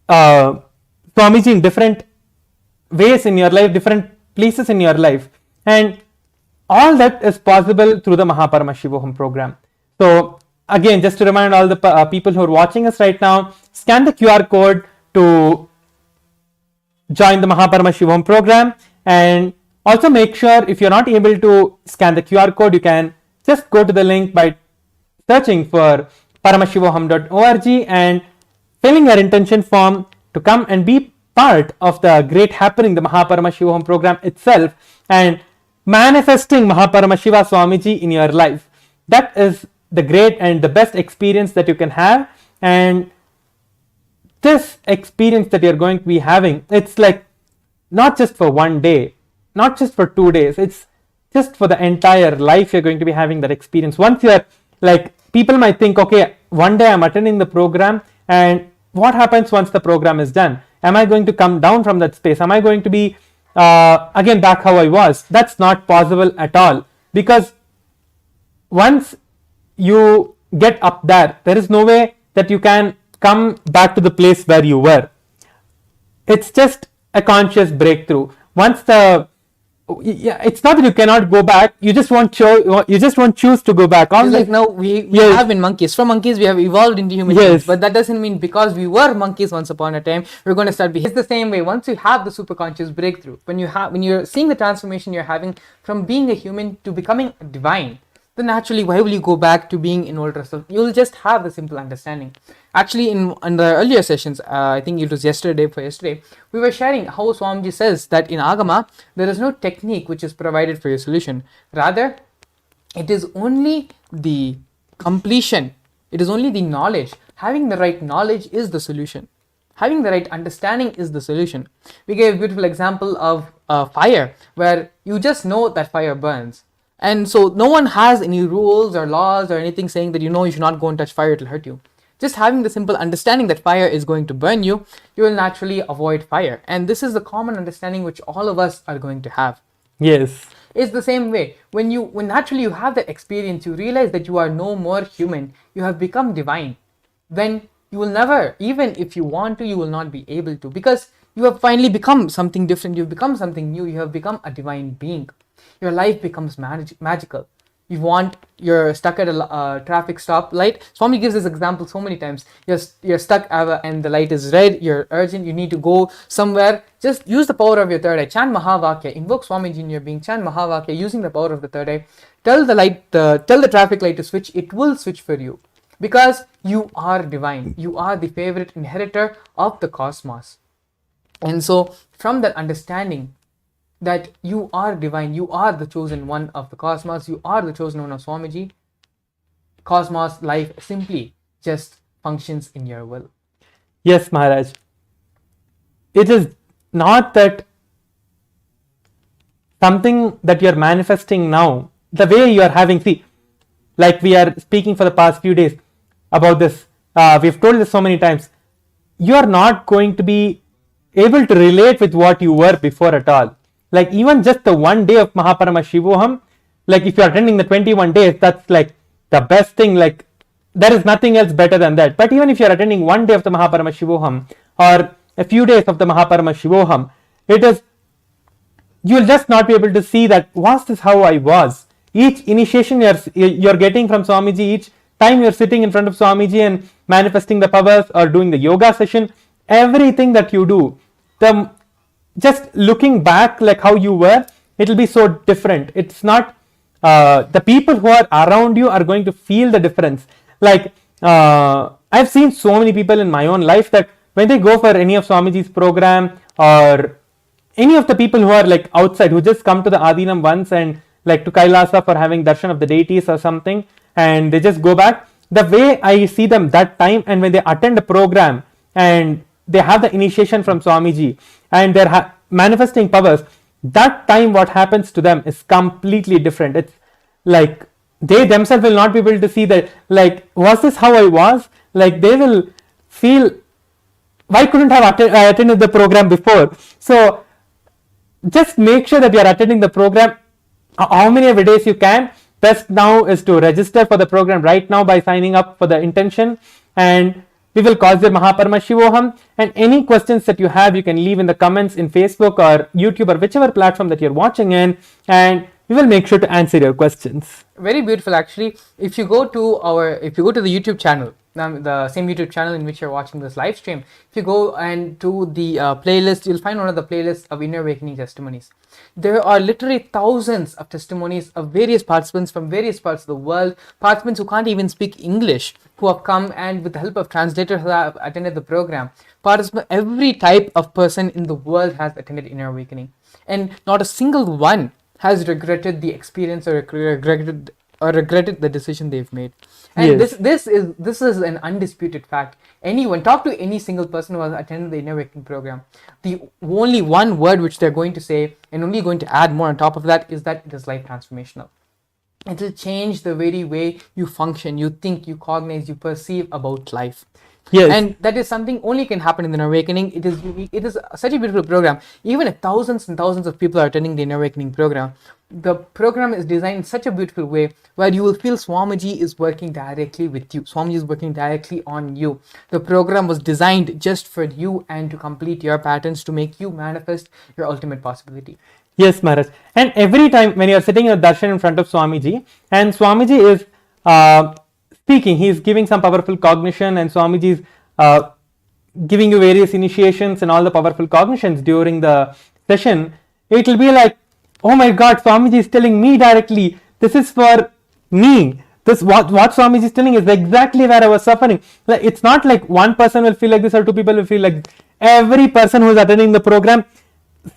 [SPEAKER 2] Swamiji in different ways in your life, different places in your life, and all that is possible through the Paramashivam program. So again, just to remind all the people who are watching us right now, scan the QR code to join the Paramashivam program, and also make sure if you're not able to scan the QR code, you can just go to the link by searching for paramashivoham.org and filling your intention form to come and be part of the great happening, the Paramashivam program itself, and manifesting Paramashiva Swamiji in your life. That is the great and the best experience that you can have. And this experience that you're going to be having, it's like not just for one day, not just for 2 days, it's just for the entire life you're going to be having that experience. Once you're like, people might think, okay, one day I'm attending the program, and what happens once the program is done? Am I going to come down from that space? Am I going to be again back how I was? That's not possible at all, because once you get up there, there is no way that you can come back to the place where you were. It's just a conscious breakthrough. Once the it's not that you cannot go back, you just won't choose to go back.
[SPEAKER 1] It's like now we have been monkeys. From monkeys we have evolved into human beings, but that doesn't mean because we were monkeys once upon a time we're going to start behaving. It's the same way. Once you have the superconscious breakthrough, when you're seeing the transformation you're having from being a human to becoming divine, then naturally why will you go back to being an older self? You'll just have the simple understanding. Actually, in the earlier sessions, I think it was yesterday, we were sharing how Swamiji says that in Agama, there is no technique which is provided for your solution. Rather, it is only the completion, it is only the knowledge. Having the right knowledge is the solution. Having the right understanding is the solution. We gave a beautiful example of fire, where you just know that fire burns. And so no one has any rules or laws or anything saying that you should not go and touch fire, it will hurt you. Just having the simple understanding that fire is going to burn you, you will naturally avoid fire. And this is the common understanding which all of us are going to have.
[SPEAKER 2] Yes.
[SPEAKER 1] It's the same way. When naturally you have that experience, you realize that you are no more human, you have become divine. Then you will never, even if you want to, you will not be able to, because you have finally become something different, you've become something new, you have become a divine being. Your life becomes magical. You're stuck at a traffic stop light. Swami gives this example so many times. You're stuck and the light is red, you're urgent, you need to go somewhere. Just use the power of your third eye. Chant Mahavakya. Invoke Swamiji in your being. Chant Mahavakya using the power of the third eye. Tell the traffic light to switch. It will switch for you. Because you are divine. You are the favorite inheritor of the cosmos. And so from that understanding, that you are divine, you are the chosen one of the cosmos, you are the chosen one of Swamiji, cosmos life simply just functions in your will.
[SPEAKER 2] Yes, Maharaj. It is not that something that you are manifesting now, the way you are having, see, like we are speaking for the past few days about this, we've told this so many times, you are not going to be able to relate with what you were before at all. Like even just the 1 day of Paramashivoham, like if you are attending the 21 days, that's like the best thing. Like there is nothing else better than that. But even if you are attending 1 day of the Paramashivoham or a few days of the Paramashivoham, you will just not be able to see that was this how I was. Each initiation you're getting from Swamiji, each time you're sitting in front of Swamiji and manifesting the powers or doing the yoga session, everything that you do, just looking back like how you were, it will be so different. It's not the people who are around you are going to feel the difference. Like I've seen so many people in my own life that when they go for any of Swamiji's program or any of the people who are like outside, who just come to the Adinam once and like to Kailasa for having darshan of the deities or something, and they just go back, the way I see them that time, and when they attend a program and they have the initiation from Swamiji and they're manifesting powers, that time what happens to them is completely different. It's like they themselves will not be able to see that, like, was this how I was? Like, they will feel, why couldn't I have attended the program before? So just make sure that you are attending the program how many every days you can. Best now is to register for the program right now by signing up for the intention, and we will cause your Paramashivam. And any questions that you have, you can leave in the comments in Facebook or YouTube or whichever platform that you're watching in, and we will make sure to answer your questions.
[SPEAKER 1] Very beautiful, actually. If you go to the YouTube channel, the same YouTube channel in which you're watching this live stream, if you go and to the playlist, you'll find one of the playlists of Inner Awakening testimonies. There are literally thousands of testimonies of various participants from various parts of the world, participants who can't even speak English, who have come and with the help of translators who have attended the program. Every type of person in the world has attended Inner Awakening, and not a single one has regretted the experience or regretted the decision they've made. And
[SPEAKER 2] Yes.
[SPEAKER 1] this is an undisputed fact. Anyone, talk to any single person who has attended the Inner Awakening program, the only one word which they're going to say, and only going to add more on top of that, is that it is life transformational. It will change the very way you function, you think, you cognize, you perceive about life.
[SPEAKER 2] Yes.
[SPEAKER 1] And that is something only can happen in the Inner Awakening. It is unique. It is such a beautiful program. Even if thousands and thousands of people are attending the Inner Awakening program, the program is designed in such a beautiful way where you will feel Swamiji is working directly with you. Swamiji is working directly on you. The program was designed just for you and to complete your patterns, to make you manifest your ultimate possibility.
[SPEAKER 2] Yes, Maharaj. And every time when you are sitting in darshan in front of Swamiji, and Swamiji is speaking, he is giving some powerful cognition, and Swamiji is giving you various initiations and all the powerful cognitions during the session, it will be like, oh my God, Swamiji is telling me directly, this is for me. This what Swamiji is telling is exactly where I was suffering. Like, it's not like one person will feel like this or two people will feel like this. Every person who is attending the program,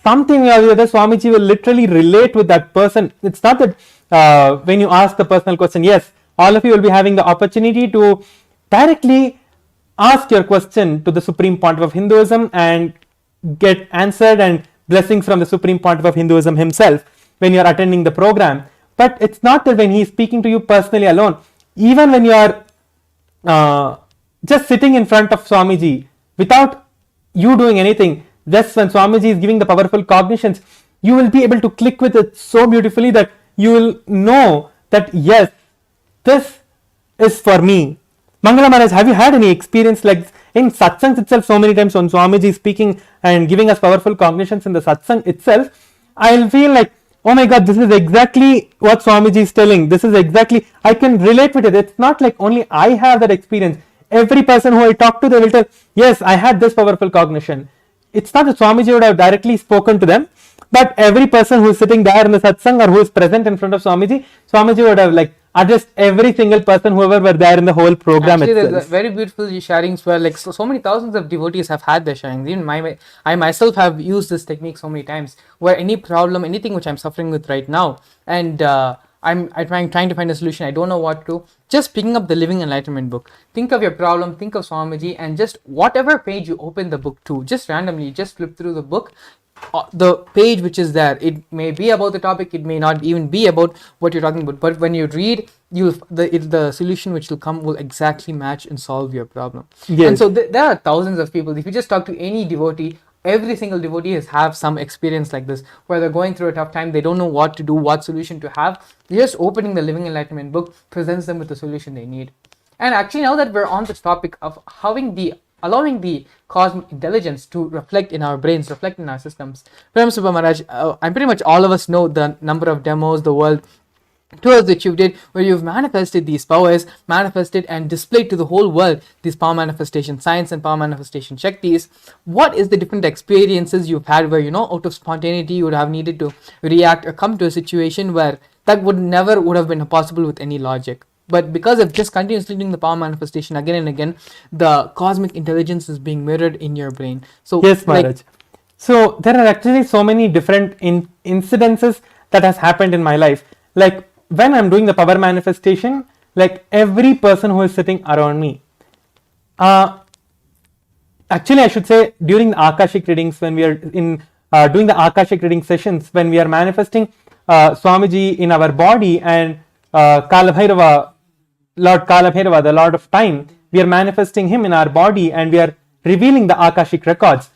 [SPEAKER 2] something or the other, Swamiji will literally relate with that person. It's not that when you ask the personal question, yes, all of you will be having the opportunity to directly ask your question to the Supreme Pontiff of Hinduism and get answered and blessings from the Supreme Pontiff of Hinduism himself when you are attending the program. But it's not that when he is speaking to you personally alone, even when you are just sitting in front of Swamiji without you doing anything, just when Swamiji is giving the powerful cognitions, you will be able to click with it so beautifully that you will know that yes, this is for me. Mangala Maharaj, have you had any experience like this? In satsangs itself, so many times when Swamiji is speaking and giving us powerful cognitions in the satsang itself, I'll feel like, oh my God, this is exactly what Swamiji is telling. This is exactly, I can relate with it. It's not like only I have that experience. Every person who I talk to, they will tell, yes, I had this powerful cognition. It's not that Swamiji would have directly spoken to them, but every person who is sitting there in the satsang or who is present in front of Swamiji, Swamiji would have like addressed every single person, whoever were there in the whole program.
[SPEAKER 1] Actually,
[SPEAKER 2] itself.
[SPEAKER 1] there's very beautiful sharings where like so many thousands of devotees have had their sharings. Even I myself have used this technique so many times, where any problem, anything which I'm suffering with right now, and I'm trying to find a solution, I don't know what to, just picking up the Living Enlightenment book, think of your problem, think of Swamiji, and just whatever page you open the book to, just randomly just flip through the book, the page which is there, it may be about the topic, it may not even be about what you're talking about, but when you read, the solution which will come will exactly match and solve your problem.
[SPEAKER 2] Yes.
[SPEAKER 1] And so there are thousands of people. If you just talk to any devotee, every single devotee has have some experience like this, where they're going through a tough time, they don't know what to do, what solution to have. Just opening the Living Enlightenment book presents them with the solution they need. And actually, now that we're on this topic of allowing the cosmic intelligence to reflect in our brains, reflect in our systems, Paramashivam Maharaj, I'm pretty much all of us know the number of demos, the world tours that you did, where you've manifested these powers, manifested and displayed to the whole world these power manifestation science and power manifestation shaktis. What is the different experiences you've had where, out of spontaneity, you would have needed to react or come to a situation where that would have been possible with any logic? But because of just continuously doing the power manifestation again and again, the cosmic intelligence is being mirrored in your brain. So
[SPEAKER 2] yes, Maharaj. So there are actually so many different incidences that has happened in my life. Like when I'm doing the power manifestation, like every person who is sitting around me. Actually, I should say during the Akashic readings, when we are in doing the Akashic reading sessions, when we are manifesting Swamiji in our body and Kalabhairava, Lord Kalabhairava, the Lord of Time, we are manifesting him in our body and we are revealing the Akashic records.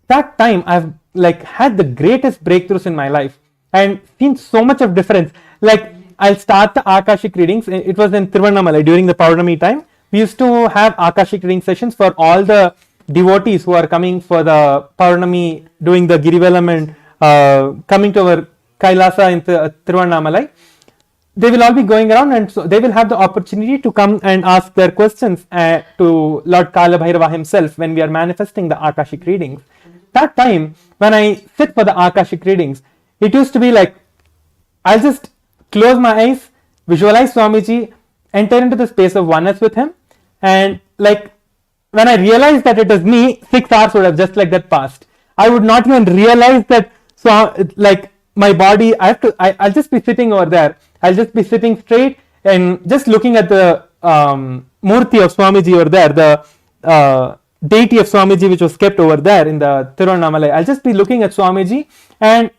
[SPEAKER 2] That time I've like had the greatest breakthroughs in my life and seen so much of difference. Like I'll start the Akashic readings. It was in Tiruvannamalai during the Paurnami time. We used to have Akashic reading sessions for all the devotees who are coming for the Paurnami, doing the Girivalam and coming to our Kailasa in Tiruvannamalai. They will all be going around and so they will have the opportunity to come and ask their questions to Lord Kalabhairava himself when we are manifesting the Akashic readings. That time when I sit for the Akashic readings, it used to be like I'll just close my eyes, visualize Swamiji, enter into the space of oneness with him, and like when I realized that it is me, 6 hours would have just like that passed. I would not even realize that. So like my body, I'll just be sitting over there. I'll just be sitting straight and just looking at the Murti of Swamiji over there, the deity of Swamiji which was kept over there in the Tiruvannamalai. I'll just be looking at Swamiji and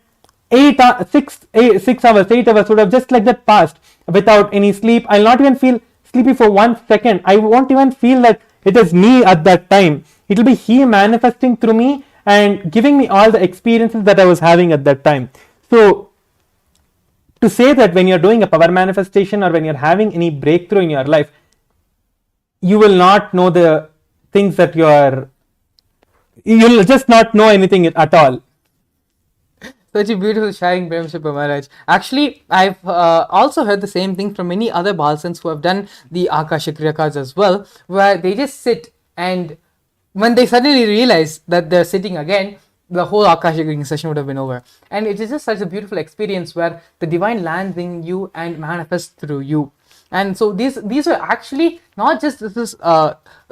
[SPEAKER 2] 8 hours would have just like that passed without any sleep. I'll not even feel sleepy for 1 second. I won't even feel that it is me at that time. It will be he manifesting through me and giving me all the experiences that I was having at that time. So to say that when you're doing a power manifestation or when you're having any breakthrough in your life, you will not know the things that you'll just not know anything at all.
[SPEAKER 1] Such a beautiful sharing, Paramashivam Maharaj. Actually, I've also heard the same thing from many other Bhalsans who have done the Akashic records as well, where they just sit and when they suddenly realize that they're sitting again, the whole Akashic reading session would have been over. And it is just such a beautiful experience where the divine lands in you and manifests through you. And so these are actually not just this is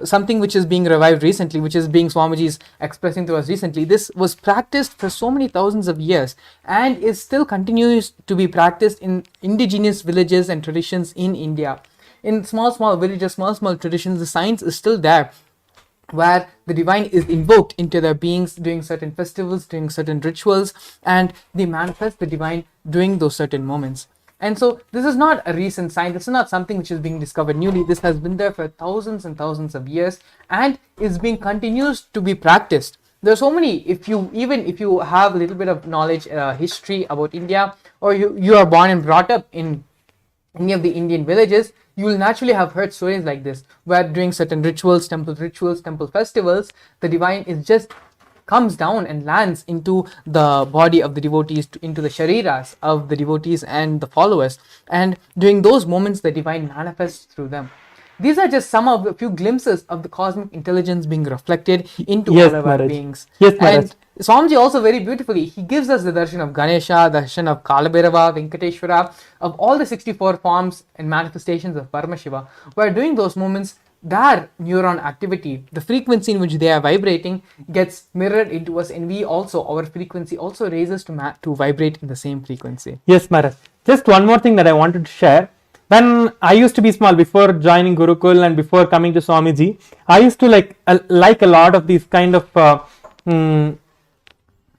[SPEAKER 1] something which is being revived recently, which is being Swamiji's expressing to us recently. This was practiced for so many thousands of years and is still continues to be practiced in indigenous villages and traditions in India. In small villages, small traditions, the science is still there, where the divine is invoked into their beings during certain festivals, during certain rituals, and they manifest the divine during those certain moments. And so this is not a recent science. This is not something which is being discovered newly. This has been there for thousands and thousands of years and is being continues to be practiced. There are so many, if you have a little bit of knowledge, history about India, or you are born and brought up in any of the Indian villages, you will naturally have heard stories like this, where during certain rituals, temple festivals, the divine is just comes down and lands into the body of the devotees, into the shariras of the devotees and the followers. And during those moments, the divine manifests through them. These are just some of a few glimpses of the cosmic intelligence being reflected into all of our beings.
[SPEAKER 2] Yes, Maharaj.
[SPEAKER 1] And Swamiji also very beautifully, he gives us the darshan of Ganesha, the darshan of Kalabhairava, Venkateshwara, of all the 64 forms and manifestations of Paramashiva, where during those moments, their neuron activity, the frequency in which they are vibrating, gets mirrored into us, and our frequency also raises to vibrate in the same frequency.
[SPEAKER 2] Yes, Maharaj. Just one more thing that I wanted to share. When I used to be small, before joining Gurukul and before coming to Swamiji, I used to like a lot of these kind of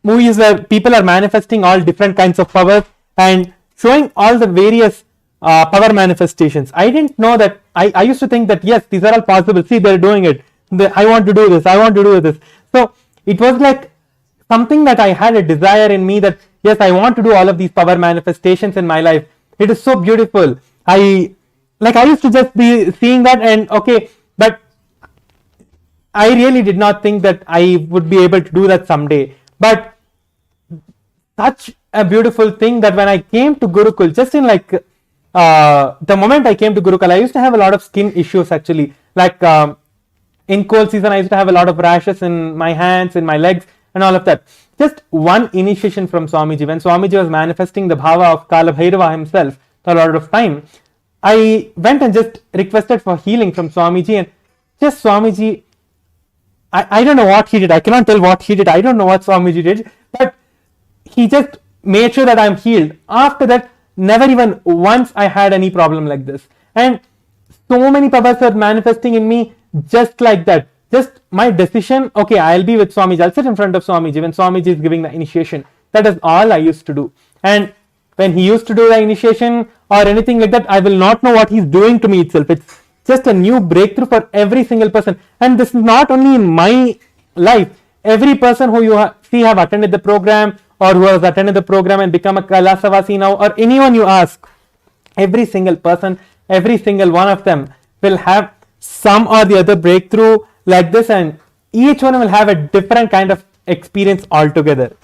[SPEAKER 2] movies where people are manifesting all different kinds of powers and showing all the various power manifestations. I didn't know that. I used to think that yes, these are all possible. See, they're doing it. I want to do this. I want to do this. So it was like something that I had a desire in me that yes, I want to do all of these power manifestations in my life. It is so beautiful. I used to just be seeing that and okay, but I really did not think that I would be able to do that someday. But such a beautiful thing that when I came to Gurukul, just in like the moment I came to Gurukul, I used to have a lot of skin issues actually. Like in cold season, I used to have a lot of rashes in my hands, in my legs, and all of that. Just one initiation from Swamiji. When Swamiji was manifesting the bhava of Kalabhairava himself, the Lord of Time, I went and just requested for healing from Swamiji, and just Swamiji, I don't know what he did. I cannot tell what he did. I don't know what Swamiji did, but he just made sure that I'm healed. After that, never even once I had any problem like this. And so many powers were manifesting in me just like that. Just my decision, okay, I'll be with Swamiji, I'll sit in front of Swamiji when Swamiji is giving the initiation. That is all I used to do. And when he used to do the initiation or anything like that, I will not know what he's doing to me itself. It's just a new breakthrough for every single person. And this is not only in my life. Every person who you see have attended the program or who has attended the program and become a Kailasavasi now, or anyone you ask, every single person, every single one of them will have some or the other breakthrough like this, and each one will have a different kind of experience altogether.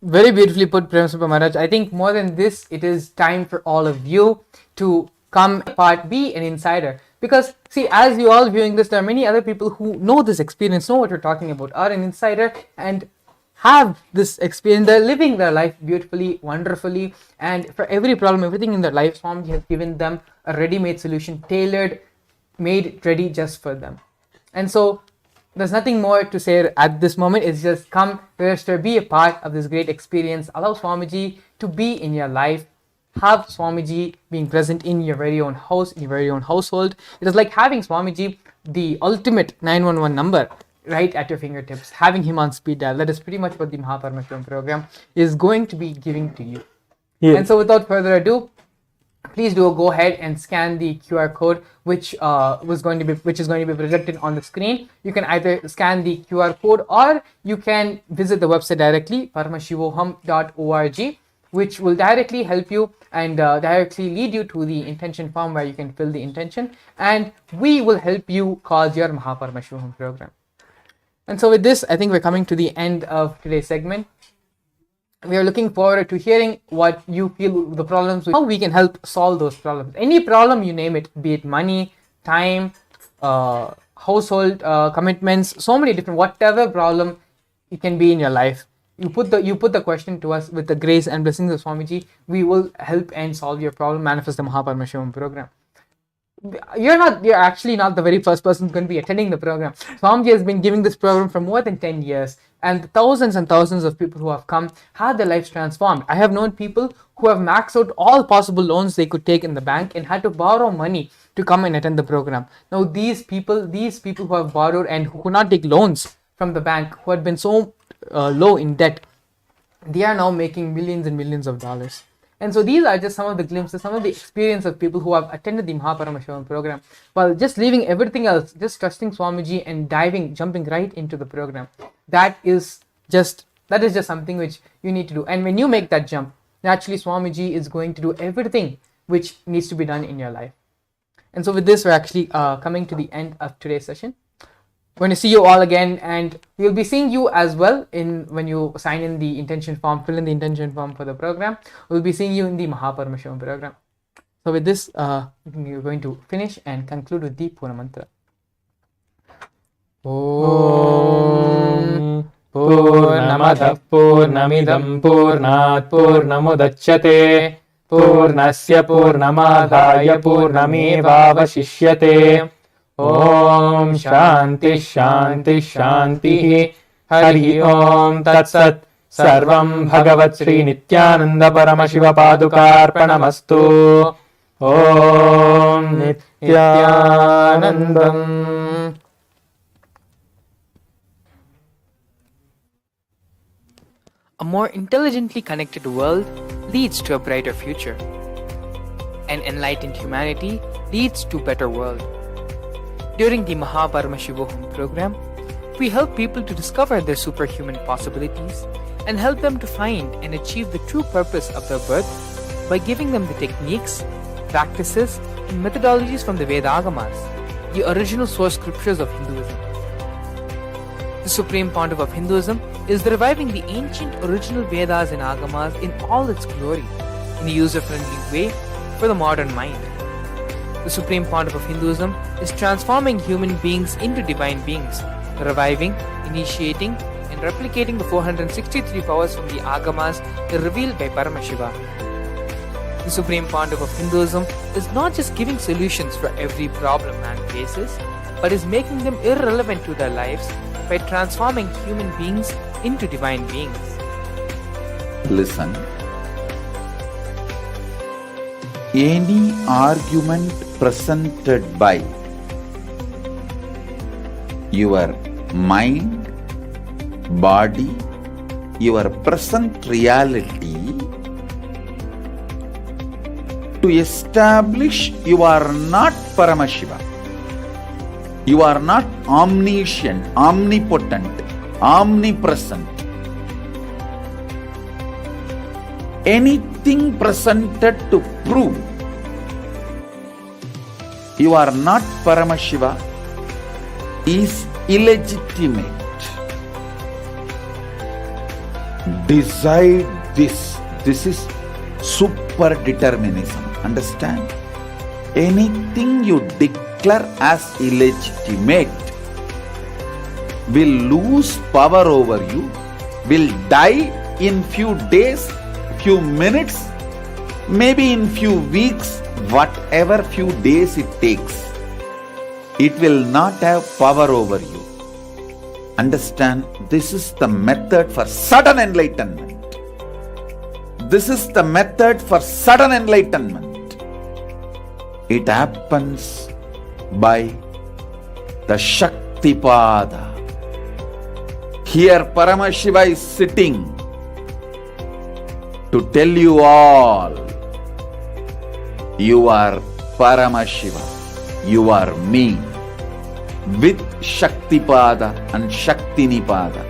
[SPEAKER 1] Very beautifully put, Paramashivam Maharaj. I think more than this, it is time for all of you to come part, be an insider. Because see, as you all viewing this, there are many other people who know this experience, know what we're talking about, are an insider and have this experience. They're living their life beautifully, wonderfully, and for every problem, everything in their life, Swamiji has given them a ready-made solution, tailored, made ready just for them. And so there's nothing more to say at this moment. It's just come, register, be a part of this great experience. Allow Swamiji to be in your life. Have Swamiji being present in your very own house, in your very own household. It is like having Swamiji, the ultimate 911 number, right at your fingertips. Having him on speed dial. That is pretty much what the Paramashivam program is going to be giving to you. Yes. And so without further ado, please do go ahead and scan the QR code which is going to be projected on the screen. You can either scan the QR code or you can visit the website directly, paramashivoham.org, which will directly help you and directly lead you to the intention form where you can fill the intention, and we will help you cause your Paramashivam program. And so with this, I think we're coming to the end of today's segment. We are looking forward to hearing what you feel the problems, how we can help solve those problems. Any problem, you name it, be it money, time, household commitments, so many different, whatever problem it can be in your life. You put the question to us with the grace and blessings of Swamiji. We will help and solve your problem, manifest the Paramashivam program. You're actually not the very first person who's going to be attending the program. Swamiji has been giving this program for more than 10 years. And thousands of people who have come had their lives transformed. I have known people who have maxed out all possible loans they could take in the bank and had to borrow money to come and attend the program. Now these people who have borrowed and who could not take loans from the bank, who had been so low in debt, they are now making millions and millions of dollars. And so these are just some of the glimpses, some of the experience of people who have attended the Paramashivam program, while just leaving everything else, just trusting Swamiji and jumping right into the program. That is just something which you need to do. And when you make that jump, naturally Swamiji is going to do everything which needs to be done in your life. And so with this, we're actually coming to the end of today's session. We're going to see you all again, and we'll be seeing you as well when you sign in the intention form, fill in the intention form for the program. We'll be seeing you in the Paramashivam program. So with this, we're going to finish and conclude with the Purna Mantra. Om Purnamadav Purnamidam Purnat Purnamudachyate Purnasya Purnamadaya Purnamevavashishyate. Om Shanti Shanti Shanti. Hari Om Tat Sat. Sarvam Bhagavat Sri Nithyananda Paramashiva Padukarpanamastu. Om Nithyanandam. A more intelligently connected world leads to a brighter future. An enlightened humanity leads to a better world. During the Paramashivam program, we help people to discover their superhuman possibilities and help them to find and achieve the true purpose of their birth by giving them the techniques, practices, and methodologies from the Vedagamas, the original source scriptures of Hinduism. The Supreme Pontiff of Hinduism is reviving the ancient original Vedas and Agamas in all its glory, in a user-friendly way for the modern mind. The Supreme Pontiff of Hinduism is transforming human beings into divine beings, reviving, initiating, and replicating the 463 powers from the Agamas revealed by Paramashiva. The Supreme Pontiff of Hinduism is not just giving solutions for every problem man faces, but is making them irrelevant to their lives by transforming human beings into divine beings.
[SPEAKER 3] Listen. any argument presented by your mind, body, your present reality to establish you are not Paramashiva. You are not omniscient, omnipotent, omnipresent. Anything presented to prove you are not Paramashiva is illegitimate. Decide this. This is super determinism. Understand? Anything you declare as illegitimate will lose power over you, will die in few days, few minutes, maybe in few weeks, whatever few days it takes. It will not have power over you. Understand? This is the method for sudden enlightenment. This is the method for sudden enlightenment. It happens by the Shaktipada. Here Paramashiva is sitting to tell you all, you are Paramashiva, you are me, with Shaktipada and Shaktinipada.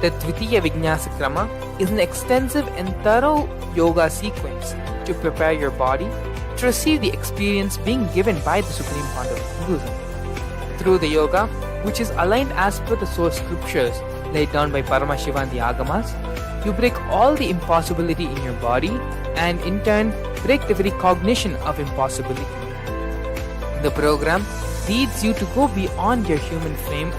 [SPEAKER 1] The Dvitiya Vijnasa Krama is an extensive and thorough yoga sequence to prepare your body to receive the experience being given by the Supreme Founder of Hinduism. Through the yoga, which is aligned as per the source scriptures laid down by Paramashiva and the Agamas, you break all the impossibility in your body and in turn break the very cognition of impossibility. The program leads you to go beyond your human frame